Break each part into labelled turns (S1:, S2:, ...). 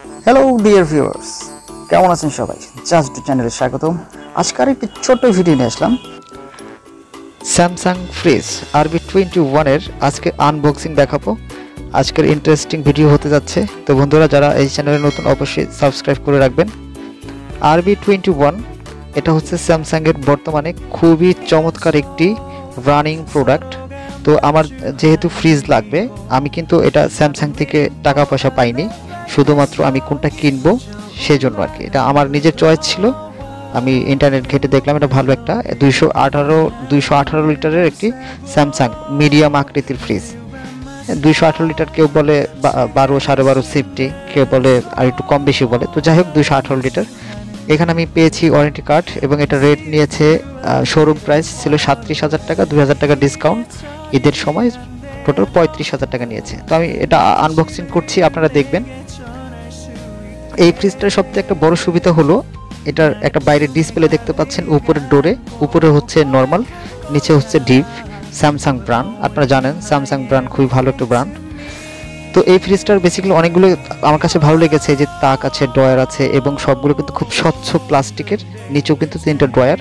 S1: Hello dear viewers, কেমন আছেন সবাই? জাস্ট চ্যানেলে স্বাগতম। আজকের একটি ছোট্ট ভিডিও নিয়ে আসলাম স্যামসাং ফ্রিজ rb21 এর আজকে আনবক্সিং দেখাবো। আজকের ইন্টারেস্টিং ভিডিও হতে যাচ্ছে, তো বন্ধুরা যারা এই চ্যানেলে নতুন অবশ্যই সাবস্ক্রাইব করে রাখবেন। rb21 এটা হচ্ছে স্যামসাং এর বর্তমানে খুবই চমৎকার একটি রানিং প্রোডাক্ট। তো আমার যেহেতু ফ্রিজ লাগবে, আমি কিন্তু এটা স্যামসাং থেকে টাকা পয়সা পাইনি, শুধুমাত্র আমি কোনটা কিনবো সেজন্য আর কি। এটা আমার নিজের চয়েস ছিল। আমি ইন্টারনেট ঘেটে দেখলাম এটা ভালো একটা 218 লিটারের একটি স্যামসাং মিডিয়াম আকৃতির ফ্রিজ। 218 লিটার কেউ বলে 12.5 সেফটি, কেউ বলে আর একটু কম বেশি বলে, তো যাই হোক 218 লিটার। এখানে আমি পেয়েছি ওয়ারেন্টি কার্ড এবং এটা রেট নিয়েছে শোরুম প্রাইস ছিল 37,000 টাকা, 2,000 টাকা ডিসকাউন্ট ঈদের সময় টোটাল 35,000 টাকা নিয়েছে। তো আমি এটা আনবক্সিং করছি, আপনারা দেখবেন। এই ফ্রিজটার সবথেকে একটা বড় সুবিধা হলো এটার একটা বাইরের ডিসপ্লে দেখতে পাচ্ছেন, উপরের ডোরে উপরে হচ্ছে নর্মাল, নিচে হচ্ছে ডিপ। স্যামসাং ব্র্যান্ড, আপনারা জানেন স্যামসাং ব্র্যান্ড খুবই ভালো একটা ব্র্যান্ড। তো এই ফ্রিজটার বেসিক্যালি অনেকগুলো আমার কাছে ভালো লেগেছে, যে তাক আছে, ড্রয়ার আছে এবং সবগুলো কিন্তু খুব স্বচ্ছ প্লাস্টিকের। নিচেও কিন্তু 3টা ড্রয়ার,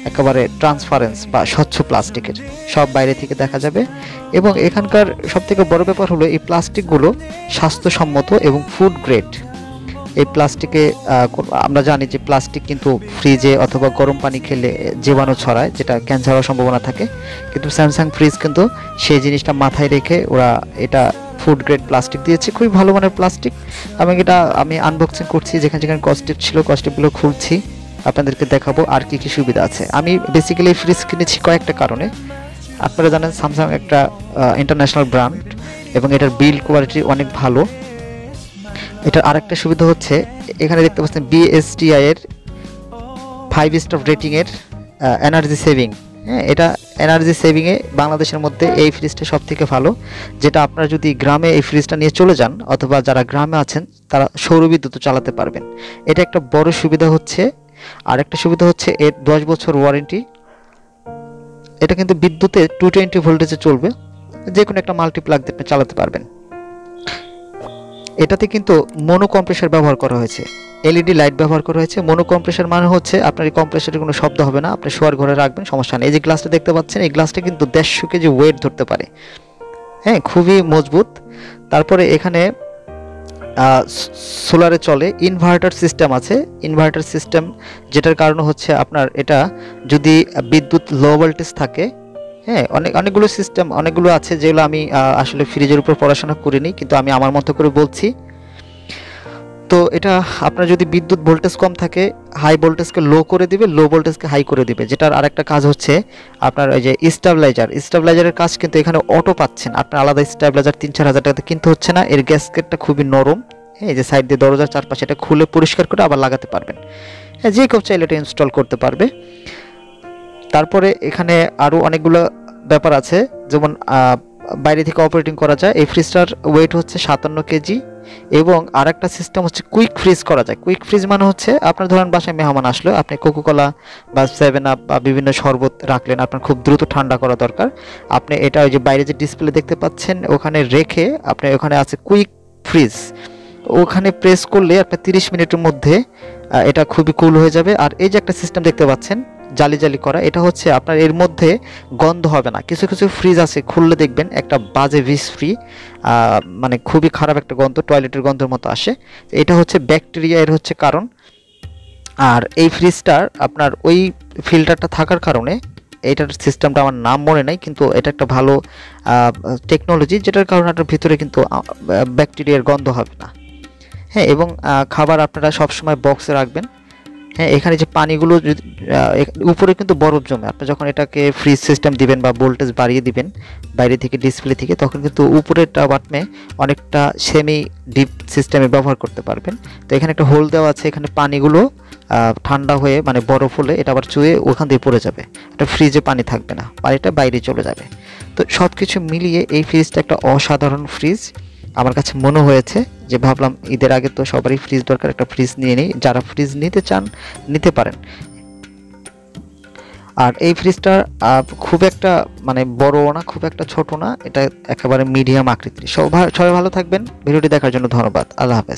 S1: একেবারে ট্রান্সপারেন্স বা স্বচ্ছ প্লাস্টিকের, সব বাইরে থেকে দেখা যাবে। এবং এখানকার সবথেকে বড় ব্যাপার হলো এই প্লাস্টিকগুলো স্বাস্থ্যসম্মত এবং ফুড গ্রেড। এই প্লাস্টিকে আমরা জানি যে প্লাস্টিক কিন্তু ফ্রিজে অথবা গরম পানি খেলে জীবাণু ছড়ায়, যেটা ক্যান্সার হওয়ার সম্ভাবনা থাকে। কিন্তু স্যামসাং ফ্রিজ কিন্তু সেই জিনিসটা মাথায় রেখে ওরা এটা ফুড গ্রেড প্লাস্টিক দিয়েছে, খুবই ভালো মানের প্লাস্টিক। আমি আনবক্সিং করছি, যেখানে যেখানে কস্টিপ ছিল কস্টিপগুলো খুলছি, আপনাদেরকে দেখাবো আর কি কি সুবিধা আছে। আমি বেসিক্যালি ফ্রিজ কিনেছি কয়েকটা কারণে। আপনারা জানেন স্যামসাং একটা ইন্টারন্যাশনাল ব্র্যান্ড এবং এটার বিল্ড কোয়ালিটি অনেক ভালো। এটার আরেকটা সুবিধা হচ্ছে এখানে দেখতে পাচ্ছেন BSTI এর 5 স্টার রেটিং এর এনার্জি সেভিং। হ্যাঁ, এটা এনার্জি সেভিংয়ে বাংলাদেশের মধ্যে এই ফ্রিজটা সব থেকে ভালো। যেটা আপনারা যদি গ্রামে এই ফ্রিজটা নিয়ে চলে যান, অথবা যারা গ্রামে আছেন তারা সৌরবিদ্যুৎ চালাতে পারবেন। এটা একটা বড় সুবিধা হচ্ছে। আর একটা সুবিধা হচ্ছে এর 10 বছর ওয়ারেন্টি। এটা কিন্তু বিদ্যুতে 220 ভোল্টেজে চলবে, যে কোনো একটা মাল্টিপ্লাগ দিয়ে আপনি চালাতে পারবেন। এটাতে কিন্তু মনো কম্প্রেসার ব্যবহার করা হয়েছে, LED লাইট ব্যবহার করা হয়েছে। মনো কম্প্রেসার মানে হচ্ছে আপনার এই কম্প্রেসারের কোনো শব্দ হবে না, আপনি শোয়ার ঘরে রাখবেন, সমস্যা নেই। এই যে গ্লাসটা দেখতে পাচ্ছেন, এই গ্লাসটা কিন্তু 150 কেজি ওয়েট ধরতে পারে। হ্যাঁ, খুবই মজবুত। তারপরে এখানে সোলারে চলে, ইনভার্টার সিস্টেম আছে। ইনভার্টার সিস্টেম যেটার কারণ হচ্ছে আপনার এটা যদি বিদ্যুৎ লো ভোল্টেজ থাকে, হ্যাঁ, অনেকগুলো সিস্টেম অনেকগুলো আছে যেগুলো আমি আসলে ফ্রিজের উপর পড়াশোনা করিনি, কিন্তু আমি আমার মতো করে বলছি। তো এটা আপনার যদি বিদ্যুৎ ভোল্টেজ কম থাকে, হাই ভোল্টেজকে লো করে দিবে, লো ভোল্টেজকে হাই করে দিবে। যেটার আরেকটা কাজ হচ্ছে আপনার ওই যে স্টেবিলাইজারের কাজ কিন্তু এখানে অটো পাচ্ছেন। আপনার আলাদা স্টেবিলাইজার 3-4 হাজার টাকাতে কিনতে হচ্ছে না। এর গ্যাসকেটটা খুবই নরম, হ্যাঁ, এই যে সাইড দিয়ে দরজার চারপাশে এটা খুলে পরিষ্কার করে আবার লাগাতে পারবেন। হ্যাঁ, যে কেউ চাইলে এটা ইনস্টল করতে পারবে। তারপরে এখানে আরও অনেকগুলো ব্যাপার আছে, যেমন বাইরে থেকে অপারেটিং করা যায়। এই ফ্রিজটার ওয়েট হচ্ছে 57 কেজি। এবং আরেকটা সিস্টেম হচ্ছে কুইক ফ্রিজ করা যায়। কুইক ফ্রিজ মানে হচ্ছে আপনার ধরেন বাসায় মেহমান আসলো, আপনি কোকোকোলা বা 7 আপ বা বিভিন্ন শরবত রাখলেন, আপনার খুব দ্রুত ঠান্ডা করা দরকার। আপনি এটা ওই যে বাইরে যে ডিসপ্লে দেখতে পাচ্ছেন ওখানে রেখে, আপনি ওখানে আছে কুইক ফ্রিজ, ওখানে প্রেস করলে আপনার 30 মিনিটের মধ্যে এটা খুবই কুল হয়ে যাবে। আর এই যে একটা সিস্টেম দেখতে পাচ্ছেন জালি জালি করা, এটা হচ্ছে আপনার এর মধ্যে গন্ধ হবে না। কিছু কিছু ফ্রিজ আছে খুললে দেখবেন একটা বাজে ভিস ফ্রি, মানে খুবই খারাপ একটা গন্ধ, টয়লেটের গন্ধের মতো আসে। এটা হচ্ছে ব্যাকটেরিয়া এর হচ্ছে কারণ। আর এই ফ্রিজটার আপনার ওই ফিল্টারটা থাকার কারণে, এটার সিস্টেমটা আমার নাম মনে নাই, কিন্তু এটা একটা ভালো টেকনোলজি, যেটার কারণে এটার ভিতরে কিন্তু ব্যাকটেরিয়ার গন্ধ হবে না। হ্যাঁ, এবং খাবার আপনারা সবসময় বক্সে রাখবেন। হ্যাঁ, এখানে যে পানিগুলো উপরে কিন্তু বরফ জমে, আপনি যখন এটাকে ফ্রিজ সিস্টেম দিবেন বা ভোল্টেজ বাড়িয়ে দিবেন বাইরে থেকে ডিসপ্লে থেকে, তখন কিন্তু উপরেরটা বাটমে অনেকটা সেমি ডিপ সিস্টেমে ব্যবহার করতে পারবেন। তো এখানে একটা হোল দেওয়া আছে, এখানে পানিগুলো ঠান্ডা হয়ে মানে বরফ হলে এটা আবার চুয়ে ওখান দিয়ে পড়ে যাবে, এটা ফ্রিজে পানি থাকবে না, পানিটা বাইরে চলে যাবে। তো সব কিছু মিলিয়ে এই ফ্রিজটা একটা অসাধারণ ফ্রিজ আমার কাছে মনে হয়েছে, যে ভাবলাম ঈদের আগে তো সবারই ফ্রিজ দরকার, একটা ফ্রিজ নিয়ে নিই। যারা ফ্রিজ নিতে চান নিতে পারেন। আর এই ফ্রিজটা খুব একটা মানে বড় না, খুব একটা ছোট না, এটা একেবারে মিডিয়াম আকৃতির। সবাই ভালো থাকবেন। ভিডিওটি দেখার জন্য ধন্যবাদ। আল্লাহ হাফেজ।